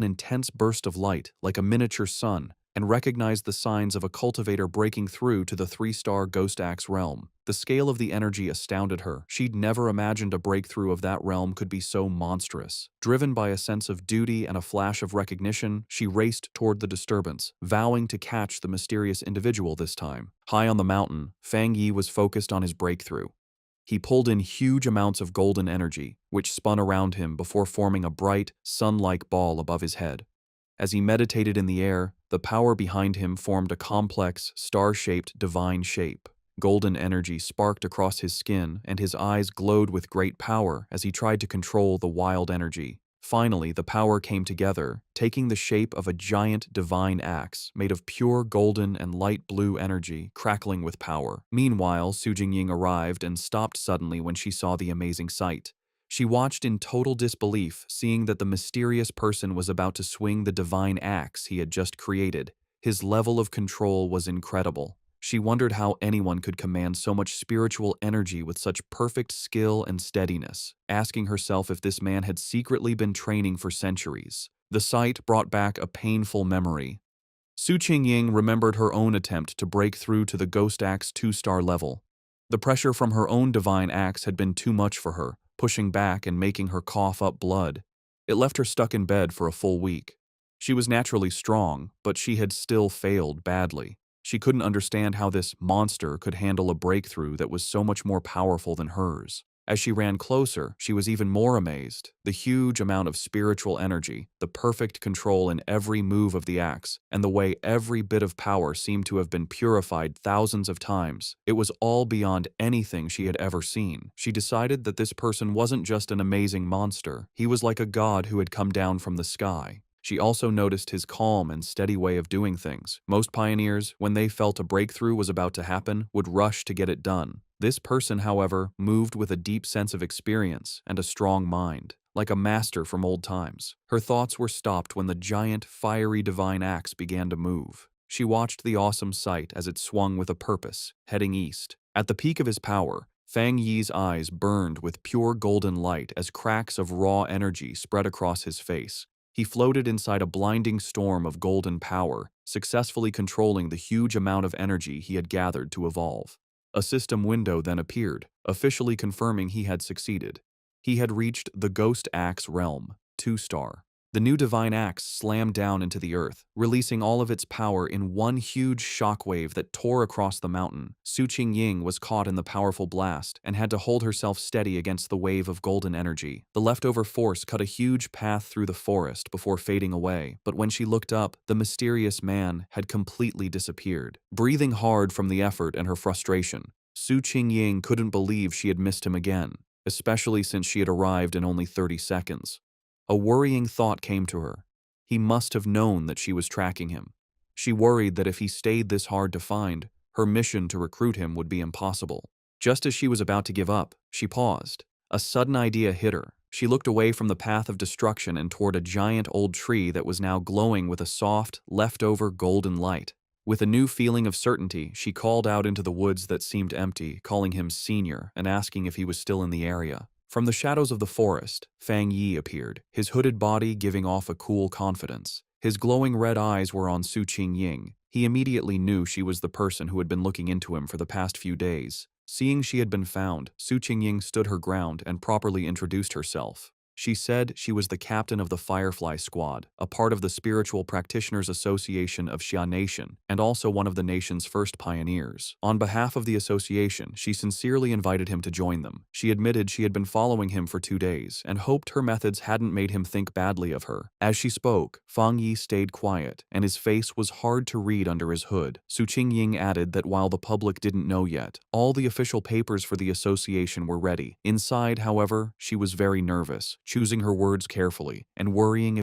an intense burst of light, like a miniature sun, and recognized the signs of a cultivator breaking through to the three-star Ghost Axe realm. The scale of the energy astounded her. She'd never imagined a breakthrough of that realm could be so monstrous. Driven by a sense of duty and a flash of recognition, she raced toward the disturbance, vowing to catch the mysterious individual this time. High on the mountain, Fang Yi was focused on his breakthrough. He pulled in huge amounts of golden energy, which spun around him before forming a bright, sun-like ball above his head. As he meditated in the air, the power behind him formed a complex, star-shaped divine shape. Golden energy sparked across his skin, and his eyes glowed with great power as he tried to control the wild energy. Finally, the power came together, taking the shape of a giant divine axe made of pure golden and light blue energy, crackling with power. Meanwhile, Su Jingying arrived and stopped suddenly when she saw the amazing sight. She watched in total disbelief, seeing that the mysterious person was about to swing the divine axe he had just created. His level of control was incredible. She wondered how anyone could command so much spiritual energy with such perfect skill and steadiness, asking herself if this man had secretly been training for centuries. The sight brought back a painful memory. Su Qingying remembered her own attempt to break through to the Ghost Axe 2-star level. The pressure from her own divine axe had been too much for her, pushing back and making her cough up blood. It left her stuck in bed for a full week. She was naturally strong, but she had still failed badly. She couldn't understand how this monster could handle a breakthrough that was so much more powerful than hers. As she ran closer, she was even more amazed. The huge amount of spiritual energy, the perfect control in every move of the axe, and the way every bit of power seemed to have been purified thousands of times. It was all beyond anything she had ever seen. She decided that this person wasn't just an amazing monster. He was like a god who had come down from the sky. She also noticed his calm and steady way of doing things. Most pioneers, when they felt a breakthrough was about to happen, would rush to get it done. This person, however, moved with a deep sense of experience and a strong mind, like a master from old times. Her thoughts were stopped when the giant, fiery divine axe began to move. She watched the awesome sight as it swung with a purpose, heading east. At the peak of his power, Fang Yi's eyes burned with pure golden light as cracks of raw energy spread across his face. He floated inside a blinding storm of golden power, successfully controlling the huge amount of energy he had gathered to evolve. A system window then appeared, officially confirming he had succeeded. He had reached the Ghost Axe realm, 2-star. The new divine axe slammed down into the earth, releasing all of its power in one huge shockwave that tore across the mountain. Su Qingying was caught in the powerful blast and had to hold herself steady against the wave of golden energy. The leftover force cut a huge path through the forest before fading away, but when she looked up, the mysterious man had completely disappeared. Breathing hard from the effort and her frustration, Su Qingying couldn't believe she had missed him again, especially since she had arrived in only 30 seconds. A worrying thought came to her. He must have known that she was tracking him. She worried that if he stayed this hard to find, her mission to recruit him would be impossible. Just as she was about to give up, she paused. A sudden idea hit her. She looked away from the path of destruction and toward a giant old tree that was now glowing with a soft, leftover golden light. With a new feeling of certainty, she called out into the woods that seemed empty, calling him Senior and asking if he was still in the area. From the shadows of the forest, Fang Yi appeared, his hooded body giving off a cool confidence. His glowing red eyes were on Su Qingying. He immediately knew she was the person who had been looking into him for the past few days. Seeing she had been found, Su Qingying stood her ground and properly introduced herself. She said she was the captain of the Firefly Squad, a part of the Spiritual Practitioners Association of Xia Nation, and also one of the nation's first pioneers. On behalf of the association, she sincerely invited him to join them. She admitted she had been following him for 2 days, and hoped her methods hadn't made him think badly of her. As she spoke, Fang Yi stayed quiet, and his face was hard to read under his hood. Su Qingying added that while the public didn't know yet, all the official papers for the association were ready. Inside, however, she was very nervous, choosing her words carefully, and worrying